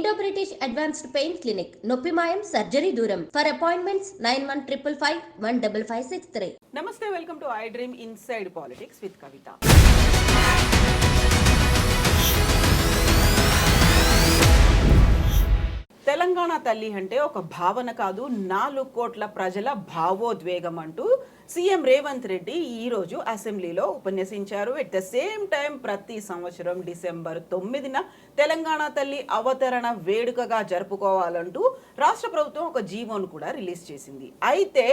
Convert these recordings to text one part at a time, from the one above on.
Indo British advanced pain clinic నొప్పి మాయం surgery దూరం ఫర్ అపాయింట్మెంట్స్ 9155515563. నమస్తే, welcome to I dream inside politics with Kavitha. Telangana తల్లి అంటే ఒక భావన కాదు, 4 కోట్ల ప్రజల భావోద్వేగం అంటూ సీఎం రేవంత్ రెడ్డి ఈరోజు అసెంబ్లీలో ఉపన్యసించారు. ఎట్ ద సేమ్ టైం ప్రతి సంవత్సరం డిసెంబర్ 9న తెలంగాణ తల్లి అవతరణ వేడుకగా జరుపుకోవాలంటూ రాష్ట్ర ప్రభుత్వం ఒక జీవోను కూడా రిలీజ్ చేసింది. అయితే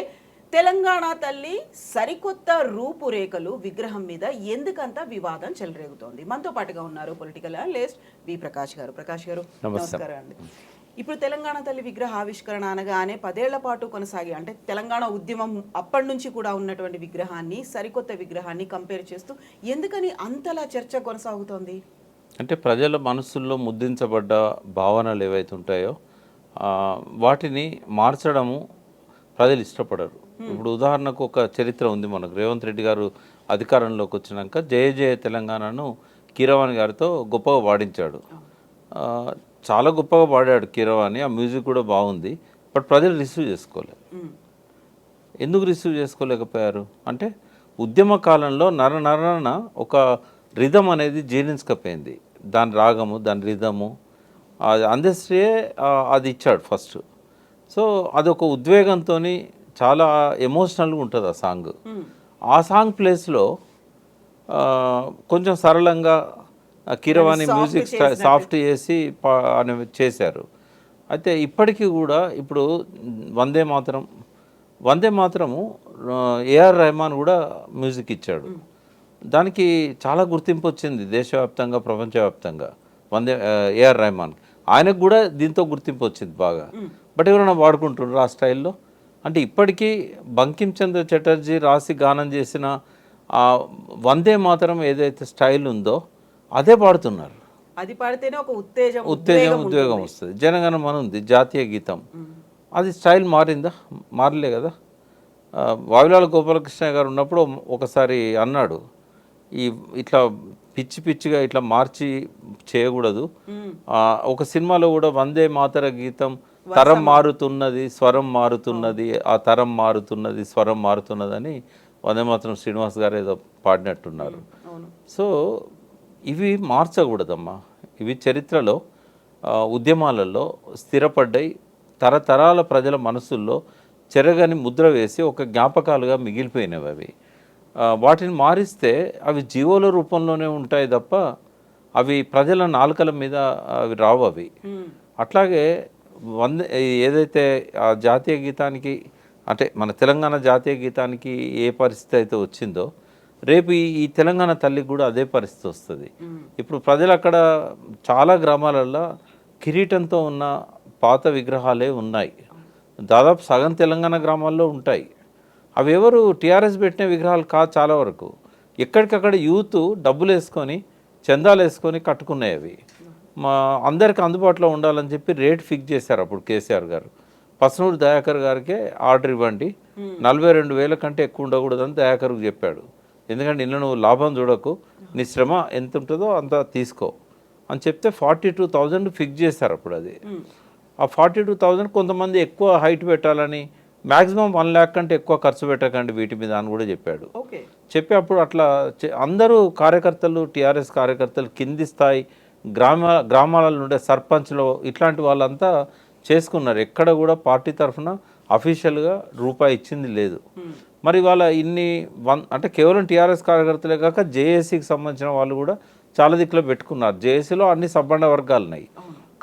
తెలంగాణ తల్లి సరికొత్త రూపురేఖలు విగ్రహం మీద ఎందుకంత వివాదం చెలరేగుతోంది. మనతో పాటుగా ఉన్నారు పొలిటికల్ అనలిస్ట్ వి ప్రకాష్ గారు. ప్రకాష్ గారు నమస్కారం అండి. ఇప్పుడు తెలంగాణ తల్లి విగ్రహ ఆవిష్కరణ అనగానే 10 ఏళ్ల పాటు కొనసాగి, అంటే తెలంగాణ ఉద్యమం అప్పటి నుంచి కూడా ఉన్నటువంటి విగ్రహాన్ని సరికొత్త విగ్రహాన్ని కంపేర్ చేస్తూ ఎందుకని అంతలా చర్చ కొనసాగుతోంది? అంటే ప్రజల మనసుల్లో ముద్రించబడ్డ భావనలు ఏవైతే ఉంటాయో వాటిని మార్చడము ప్రజలు ఇష్టపడరు. ఇప్పుడు ఉదాహరణకు ఒక చరిత్ర ఉంది మనకు. రేవంత్ రెడ్డి గారు అధికారంలోకి వచ్చినాక జయ జయ తెలంగాణను కీరవాణి గారితో గొప్పగా పాడించాడు. చాలా గొప్పగా పాడాడు కీరవాణి, ఆ మ్యూజిక్ కూడా బాగుంది. బట్ ప్రజలు రిసీవ్ చేసుకోలేదు. ఎందుకు రిసీవ్ చేసుకోలేకపోయారు అంటే ఉద్యమ కాలంలో నరనరన ఒక రిధం అనేది జీర్ణించకపోయింది. దాని రాగము, దాని రిధము అందశ్రీయే అది ఇచ్చాడు ఫస్ట్. సో అదొక ఉద్వేగంతో చాలా ఎమోషనల్గా ఉంటుంది ఆ సాంగ్. ఆ సాంగ్ ప్లేస్లో కొంచెం సరళంగా కీరవాణి మ్యూజిక్ సాఫ్ట్ చేసి చేశారు. అయితే ఇప్పటికీ కూడా ఇప్పుడు వందే మాత్రము ఏఆర్ రెహమాన్ కూడా మ్యూజిక్ ఇచ్చాడు. దానికి చాలా గుర్తింపు వచ్చింది దేశవ్యాప్తంగా, ప్రపంచవ్యాప్తంగా. ఏఆర్ రెహమాన్ ఆయనకు కూడా దీంతో గుర్తింపు వచ్చింది బాగా. బట్ ఎవరైనా వాడుకుంటున్నారు ఆ స్టైల్లో? అంటే ఇప్పటికీ బంకిం చంద్ర చటర్జీ రాసి గానం చేసిన ఆ వందే మాతరం ఏదైతే స్టైల్ ఉందో అదే పాడుతున్నారు. అది పాడితేనే ఒక ఉద్వేగం వస్తుంది. జనగణమన ఉంది, జాతీయ గీతం. అది స్టైల్ మారిందా? మారలే కదా. వావిలాల గోపాలకృష్ణ గారు ఉన్నప్పుడు ఒకసారి అన్నాడు, ఇట్లా పిచ్చిగా ఇట్లా మార్చి చేయకూడదు. ఒక సినిమాలో కూడా వందే మాతర గీతం తరం మారుతున్నది, స్వరం మారుతున్నది, ఆ తరం మారుతున్నది, స్వరం మారుతున్నది అని వందే మాతరం శ్రీనివాస్ గారు ఏదో పాడినట్టున్నారు. సో ఇవి మార్చకూడదమ్మా. ఇవి చరిత్రలో ఉద్యమాలలో స్థిరపడ్డాయి, తరతరాల ప్రజల మనసుల్లో చెరగని ముద్ర వేసి ఒక జ్ఞాపకాలుగా మిగిలిపోయినవి. అవి వాటిని మారిస్తే అవి జీవోల రూపంలోనే ఉంటాయి తప్ప అవి ప్రజల నాలుకల మీద అవి రావు. అవి అట్లాగే ఏదైతే ఆ జాతీయ గీతానికి, అంటే మన తెలంగాణ జాతీయ గీతానికి ఏ పరిస్థితి అయితే వచ్చిందో రేపు ఈ తెలంగాణ తల్లికి కూడా అదే పరిస్థితి వస్తుంది. ఇప్పుడు ప్రజలు అక్కడ చాలా గ్రామాలలో కిరీటంతో ఉన్న పాత విగ్రహాలే ఉన్నాయి. దాదాపు సగం తెలంగాణ గ్రామాల్లో ఉంటాయి. అవి ఎవరు టీఆర్ఎస్ పెట్టిన విగ్రహాలు కాదు. చాలా వరకు ఎక్కడికక్కడ యూత్ డబ్బులు వేసుకొని, చందాలు వేసుకొని కట్టుకున్నాయి. అవి అందరికి అందుబాటులో ఉండాలని చెప్పి రేట్ ఫిక్స్ చేశారు అప్పుడు కేసీఆర్ గారు. పసనూరు దయాకర్ గారికే ఆర్డర్ ఇవ్వండి, 42,000 కంటే ఎక్కువ ఉండకూడదని దయాకర్కు చెప్పాడు. ఎందుకంటే ఇంట్లో నువ్వు లాభం చూడకు, నీ శ్రమ ఎంత ఉంటుందో అంత తీసుకో అని చెప్తే 42,000 ఫిక్స్ చేశారు అప్పుడు. అది ఆ 42,000 కొంతమంది ఎక్కువ హైట్ పెట్టాలని, మ్యాక్సిమం 1 lakh కంటే ఎక్కువ ఖర్చు పెట్టకండి వీటి మీద అని కూడా చెప్పాడు. చెప్పి అప్పుడు అట్లా అందరూ కార్యకర్తలు, టీఆర్ఎస్ కార్యకర్తలు, కింది స్థాయి గ్రామాల నుండే సర్పంచ్లు, ఇట్లాంటి వాళ్ళంతా చేసుకున్నారు. ఎక్కడ కూడా పార్టీ తరఫున అఫీషియల్గా రూపాయి ఇచ్చింది లేదు. మరి వాళ్ళ అంటే కేవలం టీఆర్ఎస్ కార్యకర్తలే కాక జేఏసీకి సంబంధించిన వాళ్ళు కూడా చాలా దిక్కులో పెట్టుకున్నారు. జేఏసీలో అన్ని సబ్బండ వర్గాలు ఉన్నాయి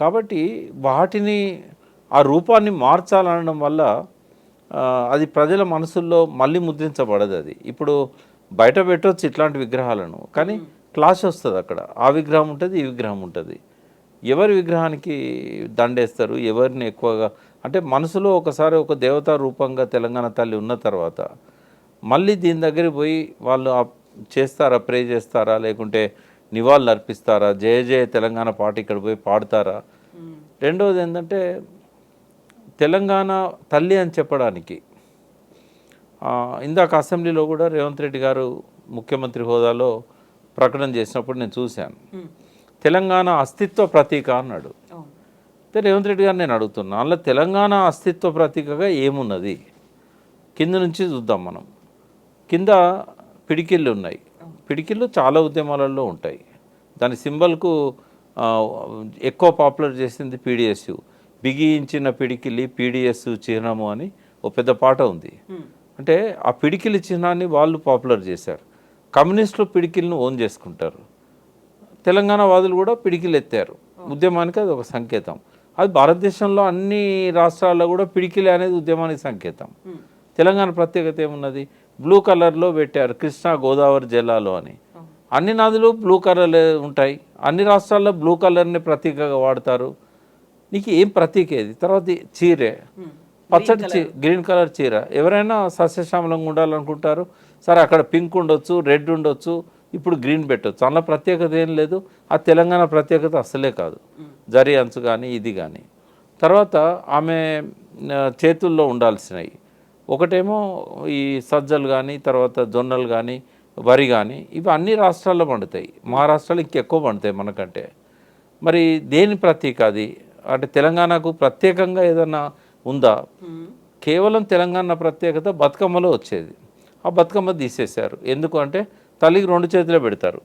కాబట్టి వాటిని ఆ రూపాన్ని మార్చాలనడం వల్ల అది ప్రజల మనసుల్లో మళ్ళీ ముద్రించబడదు. అది ఇప్పుడు బయట పెట్టవచ్చు ఇట్లాంటి విగ్రహాలను, కానీ క్లాష్ వస్తుంది అక్కడ. ఆ విగ్రహం ఉంటుంది, ఈ విగ్రహం ఉంటుంది. ఎవరి విగ్రహానికి దండేస్తారు, ఎవరిని ఎక్కువగా, అంటే మనసులో ఒకసారి ఒక దేవతా రూపంగా తెలంగాణ తల్లి ఉన్న తర్వాత మళ్ళీ దీని దగ్గరికి పోయి వాళ్ళు చేస్తారా, ప్రే చేస్తారా, లేకుంటే నివాళులు అర్పిస్తారా, జయ జయ తెలంగాణ పాట ఇక్కడ పోయి పాడతారా? రెండవది ఏంటంటే తెలంగాణ తల్లి అని చెప్పడానికి ఇందాక అసెంబ్లీలో కూడా రేవంత్ రెడ్డి గారు ముఖ్యమంత్రి హోదాలో ప్రకటన చేసినప్పుడు నేను చూశాను. తెలంగాణ అస్తిత్వ ప్రతీక అన్నాడు. రేవంత్ రెడ్డి గారు నేను అడుగుతున్నా, అందులో తెలంగాణ అస్తిత్వ ప్రతీకగా ఏమున్నది? కింద నుంచి చూద్దాం మనం. కింద పిడికిళ్ళు ఉన్నాయి. పిడికిళ్ళు చాలా ఉద్యమాలలో ఉంటాయి. దాని సింబల్కు ఎక్కువ పాపులర్ చేసింది పీడిఎస్యు. బిగించిన పిడికిలి పీడిఎస్ చిహ్నము అని ఒక పెద్ద పాట ఉంది. అంటే ఆ పిడికిలి చిహ్నాన్ని వాళ్ళు పాపులర్ చేశారు. కమ్యూనిస్టులు పిడికిల్ని ఓన్ చేసుకుంటారు. తెలంగాణ వాదులు కూడా పిడికిలు ఎత్తారు. ఉద్యమానికి అది ఒక సంకేతం. అది భారతదేశంలో అన్ని రాష్ట్రాల్లో కూడా పిడికిలి అనేది ఉద్యమానికి సంకేతం. తెలంగాణ ప్రత్యేకత ఏమున్నది? బ్లూ కలర్లో పెట్టారు, కృష్ణా గోదావరి జిల్లాలో అని. అన్ని నదులు బ్లూ కలర్ ఉంటాయి. అన్ని రాష్ట్రాల్లో బ్లూ కలర్ని ప్రతీకగా వాడతారు. నీకు ఏం ప్రతీక ఏది? తర్వాత చీరే, పచ్చడి గ్రీన్ కలర్ చీర. ఎవరైనా సస్యశ్యామలంగా ఉండాలనుకుంటారు. సరే, అక్కడ పింక్ ఉండొచ్చు, రెడ్ ఉండొచ్చు, ఇప్పుడు గ్రీన్ పెట్టవచ్చు. అందులో ప్రత్యేకత ఏం లేదు. ఆ తెలంగాణ ప్రత్యేకత అసలే కాదు. జరీ అంచు కానీ ఇది కానీ. తర్వాత ఆమె చేతుల్లో ఉండాల్సినవి ఒకటేమో ఈ సజ్జలు కానీ, తర్వాత జొన్నలు కానీ, వరి కానీ, ఇవి అన్ని రాష్ట్రాల్లో పండుతాయి. మహారాష్ట్రలో ఇంకెక్కువ పండుతాయి మనకంటే. మరి దేని ప్రతీక అది? అంటే తెలంగాణకు ప్రత్యేకంగా ఏదన్నా ఉందా? కేవలం తెలంగాణ ప్రత్యేకత బతుకమ్మలో వచ్చేది. ఆ బతుకమ్మ తీసేశారు. ఎందుకు అంటే తల్లికి 2 చేతులే పెడతారు.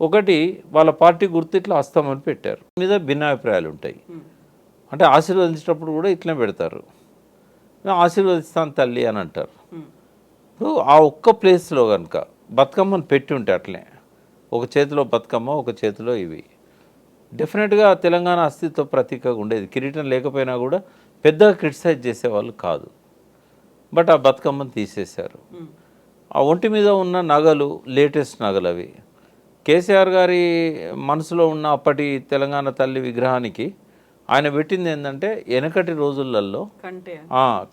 ఒకటి వాళ్ళ పార్టీ గుర్తు ఇట్లా హస్తమని పెట్టారు. మీద భిన్నాభిప్రాయాలు ఉంటాయి. అంటే ఆశీర్వదించేటప్పుడు కూడా ఇట్లనే పెడతారు. ఆశీర్వదిస్తాను తల్లి అని అంటారు. ఇప్పుడు ఆ ఒక్క ప్లేస్లో కనుక బతుకమ్మను పెట్టి ఉంటే అట్లే, ఒక చేతిలో బతుకమ్మ, ఒక చేతిలో ఇవి, డెఫినెట్గా తెలంగాణ అస్తిత్వ ప్రతీకగా ఉండేది. కిరీటం లేకపోయినా కూడా పెద్దగా క్రిటిసైజ్ చేసేవాళ్ళు కాదు. బట్ ఆ బతుకమ్మను తీసేశారు. ఆ ఒంటి మీద ఉన్న నగలు లేటెస్ట్ నగలు అవి. కేసీఆర్ గారి మనసులో ఉన్న అప్పటి తెలంగాణ తల్లి విగ్రహానికి ఆయన పెట్టింది ఏంటంటే వెనకటి రోజులలో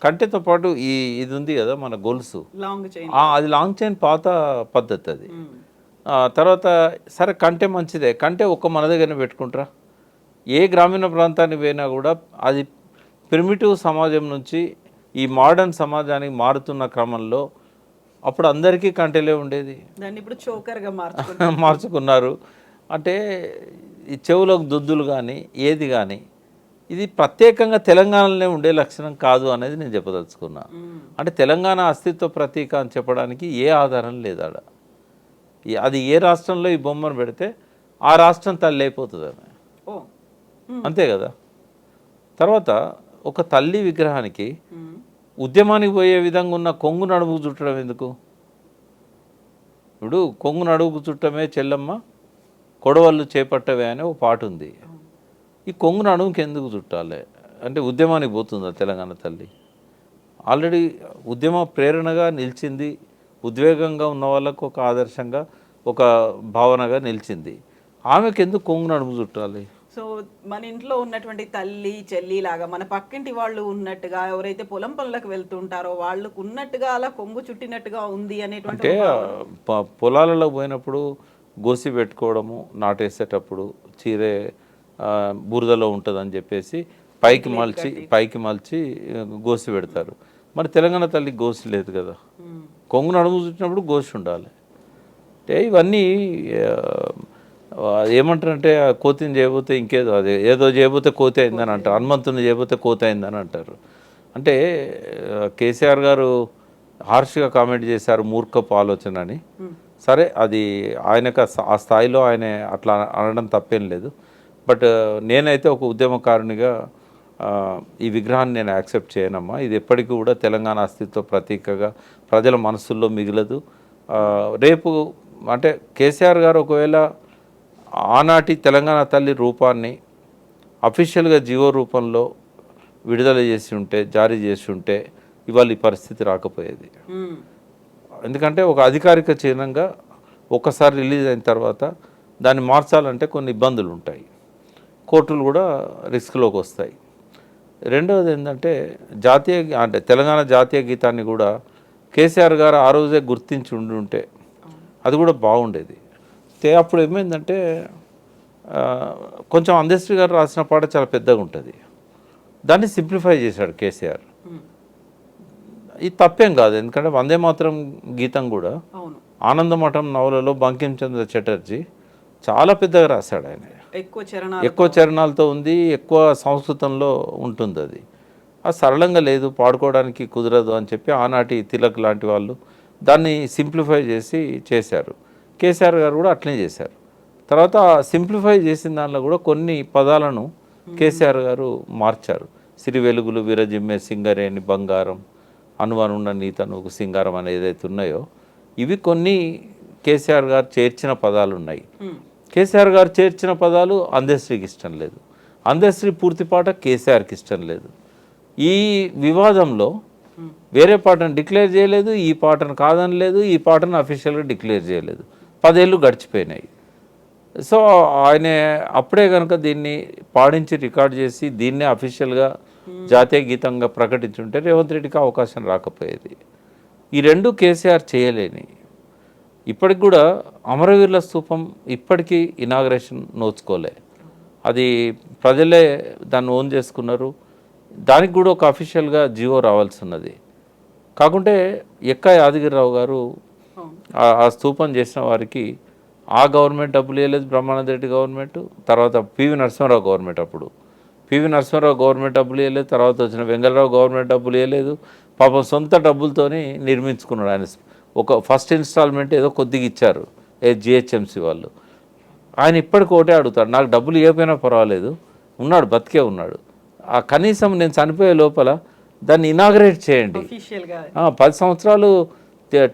కంటెతో పాటు ఇది ఉంది కదా మన గొలుసు, అది లాంగ్ చైన్ పాత పద్ధతి అది. తర్వాత సరే కంటె మంచిదే, కంటె ఒక్క మన దగ్గరనే పెట్టుకుంటారా? ఏ గ్రామీణ ప్రాంతానికి పోయినా కూడా అది ప్రిమిటివ్ సమాజం నుంచి ఈ మోడర్న్ సమాజానికి మారుతున్న క్రమంలో అప్పుడు అందరికీ కంటెలే ఉండేది. దాన్ని ఇప్పుడు చోకర్గా మార్చుకున్నారు. అంటే ఈ చెవులకు దుద్దులు కానీ ఏది కానీ ఇది ప్రత్యేకంగా తెలంగాణలోనే ఉండే లక్షణం కాదు అనేది నేను చెప్పదలుచుకున్నా. అంటే తెలంగాణ అస్తిత్వ ప్రతీక అని చెప్పడానికి ఏ ఆధారం లేదాడ. అది ఏ రాష్ట్రంలో ఈ బొమ్మను పెడితే ఆ రాష్ట్రం తల్లి అయిపోతుంది ఆమె, అంతే కదా. తర్వాత ఒక తల్లి విగ్రహానికి ఉద్యమానికి పోయే విధంగా ఉన్న కొంగు నడుముకు చుట్టడం ఎందుకు? ఇప్పుడు కొంగు నడుముకు చుట్టమే చెల్లమ్మ కొడవళ్ళు చేపట్టవే అనే ఒక పాట ఉంది. ఈ కొంగు నడుముకి ఎందుకు చుట్టాలి? అంటే ఉద్యమానికి పోతుందా తెలంగాణ తల్లి? ఆల్రెడీ ఉద్యమ ప్రేరణగా నిలిచింది, ఉద్వేగంగా ఉన్న వాళ్ళకు ఒక ఆదర్శంగా, ఒక భావనగా నిలిచింది. ఆమెకు ఎందుకు కొంగు నడుము చుట్టాలి? సో మన ఇంట్లో ఉన్నటువంటి తల్లి చెల్లి లాగా మన పక్కింటి వాళ్ళు ఉన్నట్టుగా, ఎవరైతే పొలం పనులకు వెళ్తుంటారో వాళ్ళకు ఉన్నట్టుగా అలా కొంగు చుట్టినట్టుగా ఉంది అనేటువంటి. అంటే పొలాలలో పోయినప్పుడు గోసి పెట్టుకోవడము, నాటేసేటప్పుడు చీరే బురదలో ఉంటుందని చెప్పేసి పైకి మలిచి గోసి పెడతారు. మరి తెలంగాణ తల్లికి గోసి లేదు కదా. కొంగు నడుము చుట్టినప్పుడు గోసి ఉండాలి. అంటే ఇవన్నీ ఏమంటారంటే కోతిని చేయబోతే ఇంకేదో, అదే ఏదో చేయబోతే కోతి అయిందని అంటారు, హనుమంతుని చేయబోతే కోతి అయిందని అంటారు. అంటే కేసీఆర్ గారు హార్ష్గా కామెంట్ చేశారు, మూర్ఖపు ఆలోచన అని. సరే, అది ఆయనకు ఆ స్థాయిలో ఆయన అట్లా అనడం తప్పేం లేదు. బట్ నేనైతే ఒక ఉద్యమకారునిగా ఈ విగ్రహాన్ని నేను యాక్సెప్ట్ చేయనమ్మా. ఇది ఎప్పటికీ కూడా తెలంగాణ అస్తిత్వ ప్రతీకగా ప్రజల మనసుల్లో మిగలదు. రేపు అంటే కేసీఆర్ గారు ఒకవేళ ఆనాటి తెలంగాణ తల్లి రూపాన్ని అఫీషియల్గా జీవో రూపంలో విడుదల చేసి ఉంటే, జారీ చేసి ఉంటే ఇవాళ ఈ పరిస్థితి రాకపోయేది. ఎందుకంటే ఒక అధికారిక చిహ్నంగా ఒక్కసారి రిలీజ్ అయిన తర్వాత దాన్ని మార్చాలంటే కొన్ని ఇబ్బందులు ఉంటాయి, కోర్టులు కూడా రిస్క్లోకి వస్తాయి. రెండవది ఏంటంటే అంటే తెలంగాణ జాతీయ గీతాన్ని కూడా కేసీఆర్ గారు ఆ రోజే గుర్తించి ఉంటే అది కూడా బాగుండేది. అప్పుడు ఏమైందంటే కొంచెం అందశ్రీ గారు రాసిన పాట చాలా పెద్దగా ఉంటుంది, దాన్ని సింప్లిఫై చేశాడు కేసీఆర్. ఇది తప్పేం కాదు, ఎందుకంటే వందే మాత్రం గీతం కూడా ఆనందమఠం నవలలో బంకించంద్ర చటర్జీ చాలా పెద్దగా రాశాడు ఆయన. ఎక్కువ చరణాలతో ఉంది, ఎక్కువ సంస్కృతంలో ఉంటుంది. అది సరళంగా లేదు, పాడుకోవడానికి కుదరదు అని చెప్పి ఆనాటి తిలక్ లాంటి వాళ్ళు దాన్ని సింప్లిఫై చేసి చేశారు. కేసీఆర్ గారు కూడా అట్లనే చేశారు. తర్వాత సింప్లిఫై చేసిన దానిలో కూడా కొన్ని పదాలను కేసీఆర్ గారు మార్చారు. సిరి వెలుగులు విరజిమ్మే సింగరేణి బంగారం అనువనున్న నీతనుకు సింగారం అనేది ఏదైతే ఉన్నాయో ఇవి కొన్ని కేసీఆర్ గారు చేర్చిన పదాలు ఉన్నాయి. కేసీఆర్ గారు చేర్చిన పదాలు అందశ్రీకి ఇష్టం లేదు, అందశ్రీ పూర్తి పాట కేసీఆర్కి ఇష్టం లేదు. ఈ వివాదంలో వేరే పాటను డిక్లేర్ చేయలేదు, ఈ పాటను కాదనలేదు, ఈ పాటను అఫీషియల్గా డిక్లేర్ చేయలేదు. 10 ఏళ్ళు గడిచిపోయినాయి. సో ఆయన అప్పుడే కనుక దీన్ని పాడించి రికార్డ్ చేసి దీన్నే అఫీషియల్గా జాతీయ గీతంగా ప్రకటించుంటే రేవంత్ రెడ్డికి అవకాశం రాకపోయేది. ఈ రెండు కేసీఆర్ చేయలేని. ఇప్పటికి కూడా అమరవీరుల స్తూపం ఇప్పటికీ ఇనాగ్రేషన్ నోచుకోలే, అది ప్రజలే దాన్ని ఓన్ చేసుకున్నారు. దానికి కూడా ఒక అఫీషియల్గా జీవో రావాల్సి ఉన్నది. కాకుంటే ఎక్కా యాదగిరిరావు గారు ఆ స్తూపం చేసిన వారికి ఆ గవర్నమెంట్ డబ్బులు ఇవ్వలేదు, బ్రహ్మానంద రెడ్డి గవర్నమెంట్, తర్వాత పివి నరసింహారావు గవర్నమెంట్, అప్పుడు పివి నరసింహారావు గవర్నమెంట్ డబ్బులు ఇవ్వలేదు, తర్వాత వచ్చిన వెంగళరావు గవర్నమెంట్ డబ్బులు ఇవ్వలేదు. పాపం సొంత డబ్బులతోని నిర్మించుకున్నాడు ఆయన. ఒక ఫస్ట్ ఇన్స్టాల్మెంట్ ఏదో కొద్దిగా ఇచ్చారు జిహెచ్ఎంసీ వాళ్ళు. ఆయన ఇప్పటికి ఒకటే అడుగుతాడు, నాకు డబ్బులు ఇవ్వకపోయినా పర్వాలేదు, ఉన్నాడు, బతికే ఉన్నాడు, ఆ కనీసం నేను చనిపోయే లోపల దాన్ని ఇనాగ్రేట్ చేయండి. 10 సంవత్సరాలు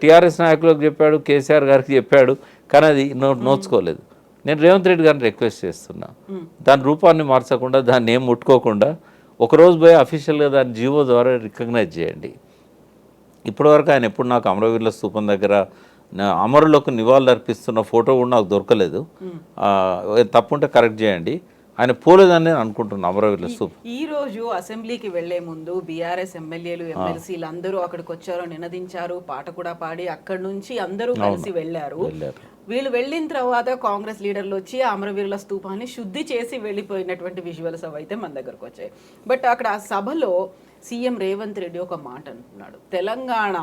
టీఆర్ఎస్ నాయకులకు చెప్పాడు, కేసీఆర్ గారికి చెప్పాడు, కానీ అది నోచుకోలేదు. నేను రేవంత్ రెడ్డి గారిని రిక్వెస్ట్ చేస్తున్నా, దాని రూపాన్ని మార్చకుండా, దాన్ని ఏం ముట్టుకోకుండా ఒకరోజు పోయి అఫీషియల్గా దాన్ని జీవో ద్వారా రికగ్నైజ్ చేయండి. ఇప్పటివరకు ఆయన ఎప్పుడు నాకు అమరవీరుల స్తూపం దగ్గర అమరులకు నివాళులు అర్పిస్తున్న ఫోటో కూడా నాకు దొరకలేదు. తప్పుంటే కరెక్ట్ చేయండి. ఆయన పోలేదని నేను అనుకుంటున్నాను అమరవీరుల స్తూపం. ఈ రోజు అసెంబ్లీకి వెళ్లే ముందు బీఆర్ఎస్ ఎమ్మెల్యేలు ఎమ్మెల్సీలు అందరూ అక్కడికి వచ్చారు, నినదించారు, పాట కూడా పాడి అక్కడి నుంచి అందరూ కలిసి వెళ్ళారు. వీళ్ళు వెళ్ళిన తర్వాత కాంగ్రెస్ లీడర్లు వచ్చి అమరవీరుల స్తూపాన్ని శుద్ధి చేసి వెళ్ళిపోయినటువంటి విజువల్స్ అవైతే మన దగ్గరకు వచ్చాయి. బట్ అక్కడ ఆ సభలో సీఎం రేవంత్ రెడ్డి ఒక మాట అంటున్నాడు, తెలంగాణ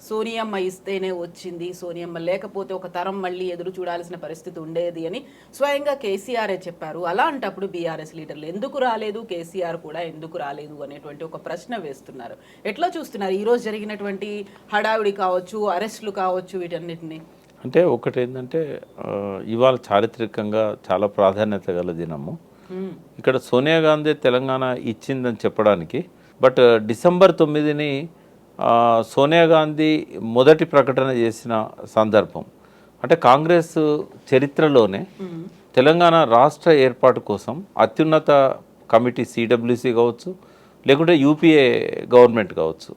సోనియమ్మ ఇస్తేనే వచ్చింది, సోనియమ్మ లేకపోతే ఒక తరం మళ్ళీ ఎదురు చూడాల్సిన పరిస్థితి ఉండేది అని స్వయంగా కేసీఆరే చెప్పారు. అలాంటప్పుడు బీఆర్ఎస్ లీడర్లు ఎందుకు రాలేదు, కేసీఆర్ కూడా ఎందుకు రాలేదు అనేటువంటి ఒక ప్రశ్న వేస్తున్నారు. ఎట్లా చూస్తున్నారు ఈరోజు జరిగినటువంటి హడావిడి కావచ్చు, అరెస్టులు కావచ్చు, వీటన్నిటిని? అంటే ఒకటి ఏంటంటే ఇవాళ చారిత్రకంగా చాలా ప్రాధాన్యత గల దినము. ఇక్కడ సోనియా గాంధీ తెలంగాణ ఇచ్చిందని చెప్పడానికి, బట్ డిసెంబర్ 9ని సోనియా గాంధీ మొదటి ప్రకటన చేసిన సందర్భం. అంటే కాంగ్రెస్ చరిత్రలోనే తెలంగాణ రాష్ట్ర ఏర్పాటు కోసం అత్యున్నత కమిటీ సిడబ్ల్యూసి కావచ్చు, లేకుంటే యూపీఏ గవర్నమెంట్ కావచ్చు,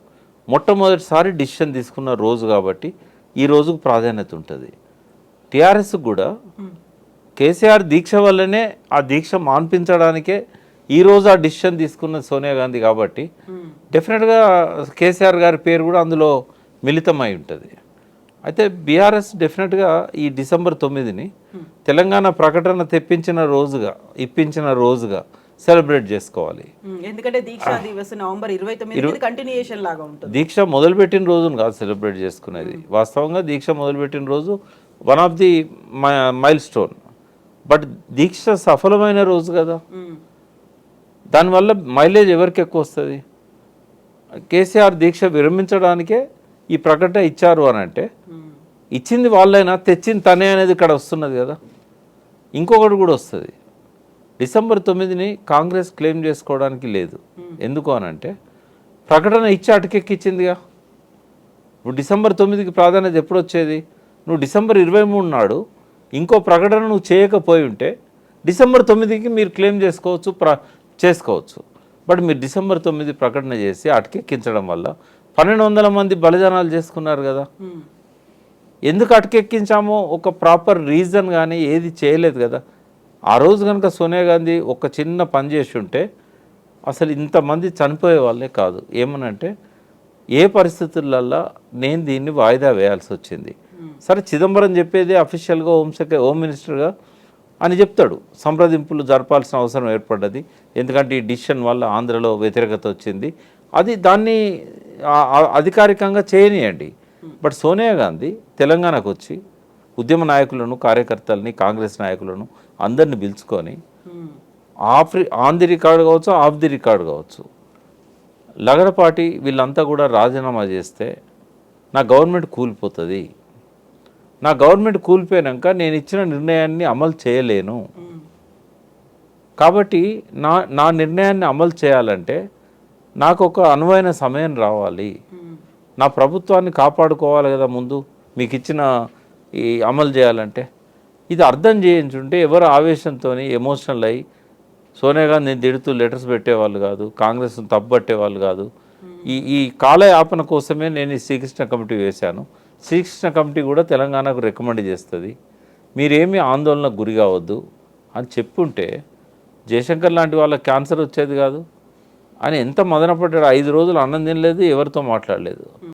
మొట్టమొదటిసారి డిసిషన్ తీసుకున్న రోజు కాబట్టి ఈ రోజుకు ప్రాధాన్యత ఉంటుంది. టీఆర్ఎస్ కూడా కేసీఆర్ దీక్ష వల్లనే ఆ దీక్ష మాన్పించడానికే ఈరోజు ఆ డిసిషన్ తీసుకున్న సోనియా గాంధీ కాబట్టి డెఫినెట్గా కేసీఆర్ గారి పేరు కూడా అందులో మిళితమై ఉంటుంది. అయితే బీఆర్ఎస్ డెఫినెట్గా ఈ డిసెంబర్ 9ని తెలంగాణ ప్రకటన ఇప్పించిన రోజుగా సెలబ్రేట్ చేసుకోవాలి. ఎందుకంటే దీక్షా దివస్ నవంబర్ 29 కంటిన్యూయేషన్ లాగా ఉంటుంది. దీక్ష మొదలుపెట్టిన రోజును కాదు సెలబ్రేట్ చేసుకునేది. వాస్తవంగా దీక్ష మొదలుపెట్టిన రోజు one of the milestone, but దీక్ష సఫలమైన రోజు కదా. దానివల్ల మైలేజ్ ఎవరికి ఎక్కువ వస్తుంది? కేసీఆర్ దీక్ష విరమించడానికే ఈ ప్రకటన ఇచ్చారు అని అంటే ఇచ్చింది వాళ్ళైనా, తెచ్చింది తనే అనేది ఇక్కడ వస్తున్నది కదా. ఇంకొకటి కూడా వస్తుంది, డిసెంబర్ 9ని కాంగ్రెస్ క్లెయిమ్ చేసుకోవడానికి లేదు. ఎందుకు అనంటే ప్రకటన ఇచ్చి అటకెక్కిచ్చిందిగా. ఇప్పుడు డిసెంబర్ 9కి ప్రాధాన్యత ఎప్పుడు వచ్చేది? నువ్వు డిసెంబర్ 23 నాడు ఇంకో ప్రకటన నువ్వు చేయకపోయి ఉంటే డిసెంబర్ 9కి మీరు క్లెయిమ్ చేసుకోవచ్చు. బట్ మీరు డిసెంబర్ 9 ప్రకటన చేసి అటకెక్కించడం వల్ల 1200 మంది బలిదానాలు చేసుకున్నారు కదా. ఎందుకు అటకెక్కించామో ఒక ప్రాపర్ రీజన్ కానీ ఏది చేయలేదు కదా. ఆ రోజు కనుక సోనియా గాంధీ ఒక చిన్న పని చేసి ఉంటే అసలు ఇంతమంది చనిపోయే వాళ్ళే కాదు. ఏమనంటే ఏ పరిస్థితులల్లో నేను దీన్ని వాయిదా వేయాల్సి వచ్చింది. సరే, చిదంబరం చెప్పేది అఫీషియల్గా హోమ్ మినిస్టర్గా అని చెప్తాడు, సంప్రదింపులు జరపాల్సిన అవసరం ఏర్పడ్డది, ఎందుకంటే ఈ డిసిషన్ వల్ల ఆంధ్రలో వ్యతిరేకత వచ్చింది, అది దాన్ని అధికారికంగా చేయనియండి. బట్ సోనియా గాంధీ తెలంగాణకు వచ్చి ఉద్యమ నాయకులను, కార్యకర్తలని, కాంగ్రెస్ నాయకులను అందరిని పిలుచుకొని ఆన్ ది రికార్డ్ కావచ్చు, ఆఫ్ ది రికార్డ్ కావచ్చు, లగడపాటి వీళ్ళంతా కూడా రాజీనామా చేస్తే నా గవర్నమెంట్ కూలిపోతుంది, నా గవర్నమెంట్ కూలిపోయాక నేను ఇచ్చిన నిర్ణయాన్ని అమలు చేయలేను, కాబట్టి నా నిర్ణయాన్ని అమలు చేయాలంటే నాకు ఒక అనువైన సమయం రావాలి, నా ప్రభుత్వాన్ని కాపాడుకోవాలి కదా ముందు మీకు ఇచ్చిన ఈ అమలు చేయాలంటే. ఇది అర్థం చేయించుంటే ఎవరు ఆవేశంతో ఎమోషనల్ అయ్యి సోనియా గాంధీని తిడుతూ లెటర్స్ పెట్టేవాళ్ళు కాదు, కాంగ్రెస్ను తప్పుపట్టేవాళ్ళు కాదు. ఈ కాలయాపన కోసమే నేను ఈ శ్రీకృష్ణ కమిటీ వేశాను. శ్రీకృష్ణ కమిటీ కూడా తెలంగాణకు రికమెండ్ చేస్తుంది, మీరేమీ ఆందోళనకు గురి కావద్దు అని చెప్పుంటే జయశంకర్ లాంటి వాళ్ళకి క్యాన్సర్ వచ్చేది కాదు. అని ఎంత మదనపడ్డాడు, 5 రోజులు అన్నం తినలేదు, ఎవరితో మాట్లాడలేదు.